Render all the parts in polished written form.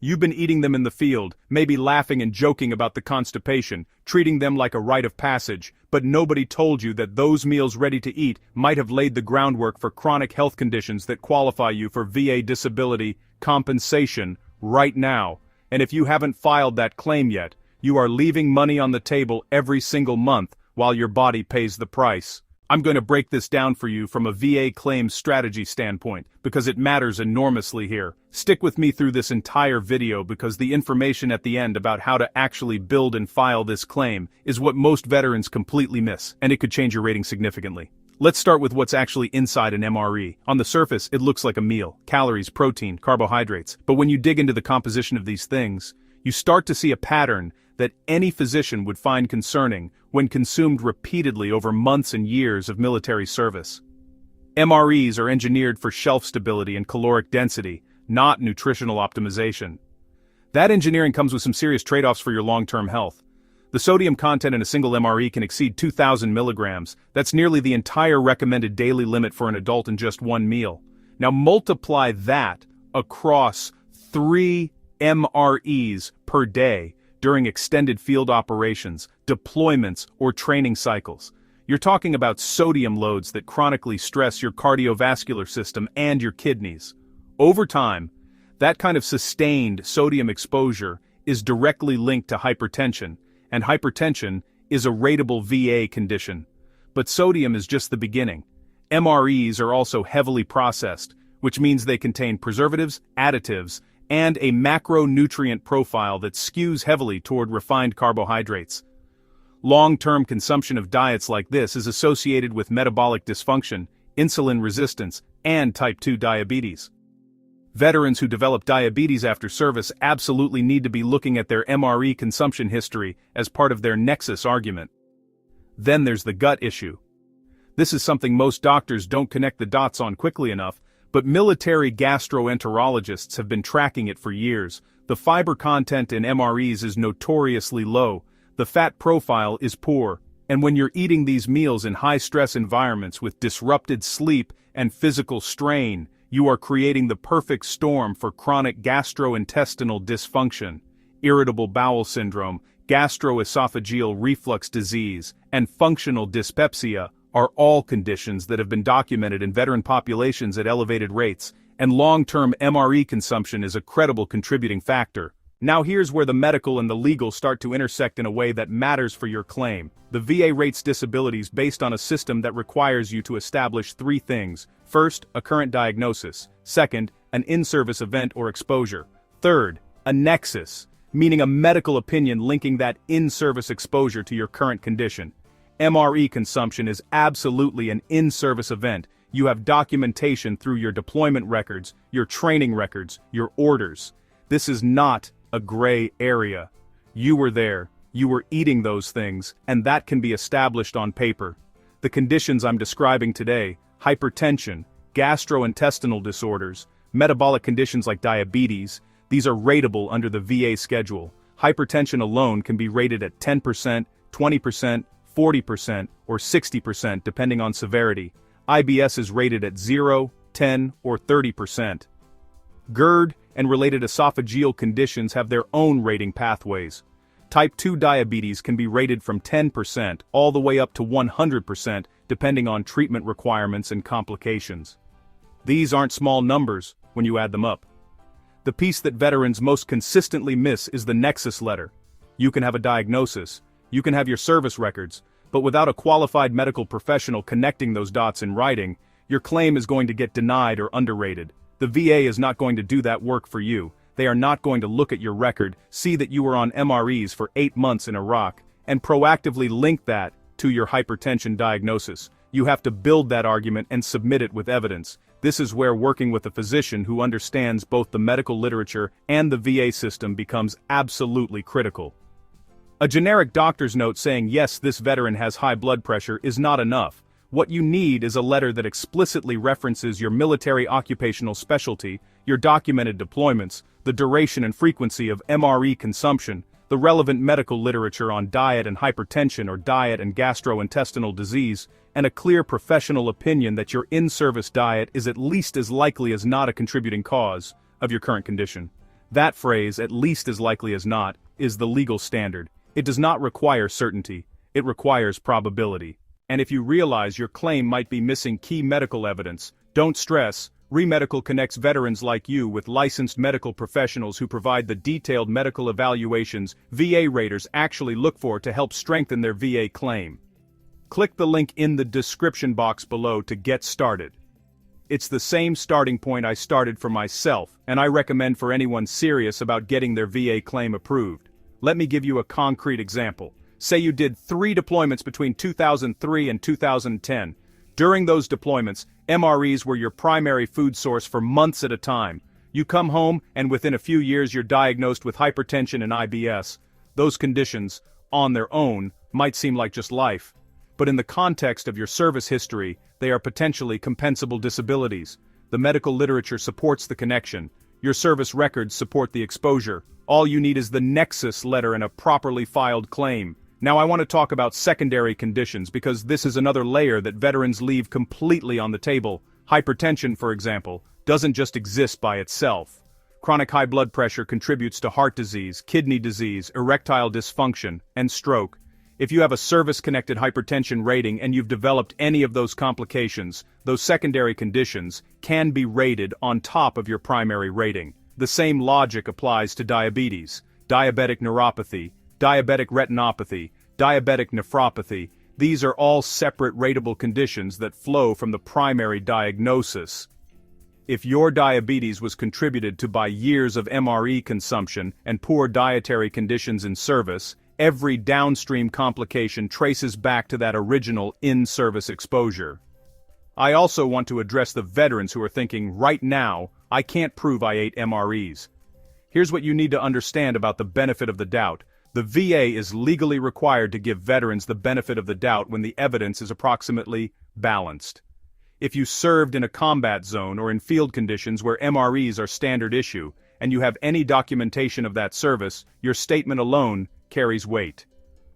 You've been eating them in the field, maybe laughing and joking about the constipation, treating them like a rite of passage, but nobody told you that those meals ready to eat might have laid the groundwork for chronic health conditions that qualify you for VA disability compensation right now. And if you haven't filed that claim yet, you are leaving money on the table every single month while your body pays the price. I'm going to break this down for you from a VA claims strategy standpoint, because it matters enormously here. Stick with me through this entire video because the information at the end about how to actually build and file this claim is what most veterans completely miss, and it could change your rating significantly. Let's start with what's actually inside an MRE. On the surface, it looks like a meal: calories, protein, carbohydrates. But when you dig into the composition of these things, you start to see a pattern that any physician would find concerning when consumed repeatedly over months and years of military service. MREs are engineered for shelf stability and caloric density, not nutritional optimization. That engineering comes with some serious trade-offs for your long-term health. The sodium content in a single MRE can exceed 2,000 milligrams. That's nearly the entire recommended daily limit for an adult in just one meal. Now multiply that across 3 MREs per day during extended field operations, deployments, or training cycles. You're talking about sodium loads that chronically stress your cardiovascular system and your kidneys. Over time, that kind of sustained sodium exposure is directly linked to hypertension, and hypertension is a rateable VA condition. But sodium is just the beginning. MREs are also heavily processed, which means they contain preservatives, additives, and a macronutrient profile that skews heavily toward refined carbohydrates. Long-term consumption of diets like this is associated with metabolic dysfunction, insulin resistance, and type 2 diabetes. Veterans who develop diabetes after service absolutely need to be looking at their MRE consumption history as part of their nexus argument. Then there's the gut issue. This is something most doctors don't connect the dots on quickly enough, but military gastroenterologists have been tracking it for years. The fiber content in MREs is notoriously low, the fat profile is poor, and when you're eating these meals in high-stress environments with disrupted sleep and physical strain, you are creating the perfect storm for chronic gastrointestinal dysfunction, irritable bowel syndrome, gastroesophageal reflux disease, and functional dyspepsia are all conditions that have been documented in veteran populations at elevated rates, and long-term MRE consumption is a credible contributing factor. Now here's where the medical and the legal start to intersect in a way that matters for your claim. The VA rates disabilities based on a system that requires you to establish 3 things. First, a current diagnosis. Second, an in-service event or exposure. Third, a nexus, meaning a medical opinion linking that in-service exposure to your current condition. MRE consumption is absolutely an in-service event. You have documentation through your deployment records, your training records, your orders. This is not a gray area. You were there, you were eating those things, and that can be established on paper. The conditions I'm describing today, hypertension, gastrointestinal disorders, metabolic conditions like diabetes, these are rateable under the VA schedule. Hypertension alone can be rated at 10%, 20%, 40%, or 60% depending on severity. IBS is rated at 0, 10, or 30%. GERD and related esophageal conditions have their own rating pathways. Type 2 diabetes can be rated from 10% all the way up to 100% depending on treatment requirements and complications. These aren't small numbers when you add them up. The piece that veterans most consistently miss is the nexus letter. You can have a diagnosis, you can have your service records, but without a qualified medical professional connecting those dots in writing, your claim is going to get denied or underrated. The VA is not going to do that work for you. They are not going to look at your record, see that you were on MREs for 8 months in Iraq, and proactively link that to your hypertension diagnosis. You have to build that argument and submit it with evidence. This is where working with a physician who understands both the medical literature and the VA system becomes absolutely critical. A generic doctor's note saying yes, this veteran has high blood pressure is not enough. What you need is a letter that explicitly references your military occupational specialty, your documented deployments, the duration and frequency of MRE consumption, the relevant medical literature on diet and hypertension or diet and gastrointestinal disease, and a clear professional opinion that your in-service diet is at least as likely as not a contributing cause of your current condition. That phrase, at least as likely as not, is the legal standard. It does not require certainty, it requires probability. And if you realize your claim might be missing key medical evidence, don't stress. ReMedical connects veterans like you with licensed medical professionals who provide the detailed medical evaluations VA raters actually look for to help strengthen their VA claim. Click the link in the description box below to get started. It's the same starting point I started for myself, and I recommend for anyone serious about getting their VA claim approved. Let me give you a concrete example. Say you did 3 deployments between 2003 and 2010. During those deployments, MREs were your primary food source for months at a time. You come home, and within a few years you're diagnosed with hypertension and IBS. Those conditions, on their own, might seem like just life. But in the context of your service history, they are potentially compensable disabilities. The medical literature supports the connection. Your service records support the exposure. All you need is the nexus letter and a properly filed claim. Now I want to talk about secondary conditions because this is another layer that veterans leave completely on the table. Hypertension, for example, doesn't just exist by itself. Chronic high blood pressure contributes to heart disease, kidney disease, erectile dysfunction, and stroke. If you have a service-connected hypertension rating and you've developed any of those complications, those secondary conditions can be rated on top of your primary rating. The same logic applies to diabetes, diabetic neuropathy, diabetic retinopathy, diabetic nephropathy. These are all separate ratable conditions that flow from the primary diagnosis. If your diabetes was contributed to by years of MRE consumption and poor dietary conditions in service, every downstream complication traces back to that original in-service exposure. I also want to address the veterans who are thinking, right now, I can't prove I ate MREs. Here's what you need to understand about the benefit of the doubt. The VA is legally required to give veterans the benefit of the doubt when the evidence is approximately balanced. If you served in a combat zone or in field conditions where MREs are standard issue, and you have any documentation of that service, your statement alone carries weight.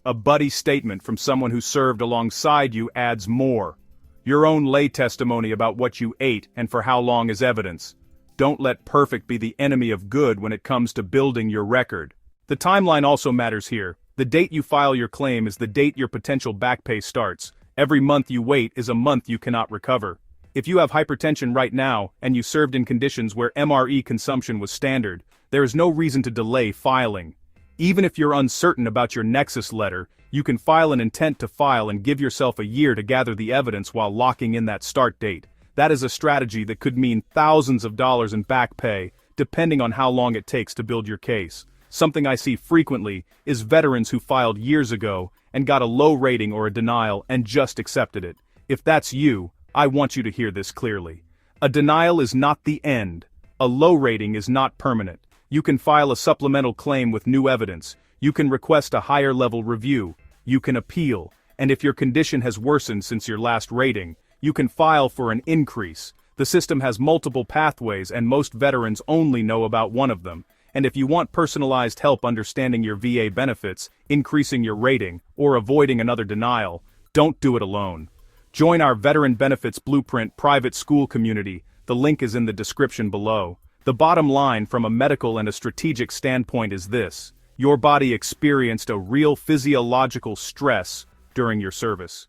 A buddy statement from someone who served alongside you adds more. Your own lay testimony about what you ate and for how long is evidence. Don't let perfect be the enemy of good when it comes to building your record. The timeline also matters here. The date you file your claim is the date your potential back pay starts. Every month you wait is a month you cannot recover. If you have hypertension right now, and you served in conditions where MRE consumption was standard, there is no reason to delay filing. Even if you're uncertain about your nexus letter, you can file an intent to file and give yourself a year to gather the evidence while locking in that start date. That is a strategy that could mean thousands of dollars in back pay, depending on how long it takes to build your case. Something I see frequently is veterans who filed years ago and got a low rating or a denial and just accepted it. If that's you, I want you to hear this clearly. A denial is not the end. A low rating is not permanent. You can file a supplemental claim with new evidence. You can request a higher level review. You can appeal. And if your condition has worsened since your last rating, you can file for an increase. The system has multiple pathways and most veterans only know about one of them. And if you want personalized help understanding your VA benefits, increasing your rating, or avoiding another denial, don't do it alone. Join our Veteran Benefits Blueprint private school community. The link is in the description below. The bottom line from a medical and a strategic standpoint is this: your body experienced a real physiological stress during your service.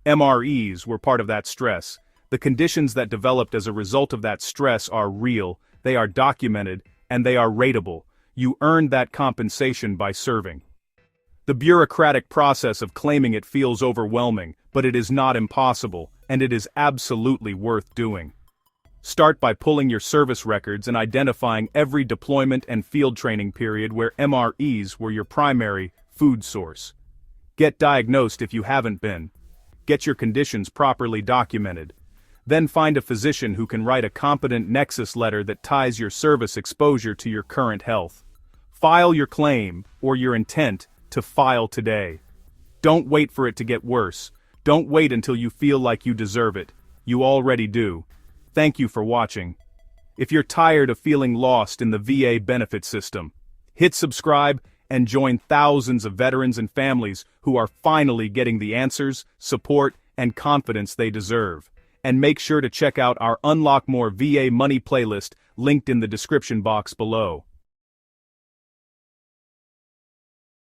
MREs were part of that stress. The conditions that developed as a result of that stress are real, they are documented, and they are rateable. You earned that compensation by serving. The bureaucratic process of claiming it feels overwhelming, but it is not impossible, and it is absolutely worth doing. Start by pulling your service records and identifying every deployment and field training period where MREs were your primary food source. Get diagnosed if you haven't been. Get your conditions properly documented. Then find a physician who can write a competent nexus letter that ties your service exposure to your current health. File your claim, or your intent, to file today. Don't wait for it to get worse. Don't wait until you feel like you deserve it. You already do. Thank you for watching. If you're tired of feeling lost in the VA benefit system, hit subscribe and join thousands of veterans and families who are finally getting the answers, support, and confidence they deserve. And make sure to check out our Unlock More VA Money playlist linked in the description box below.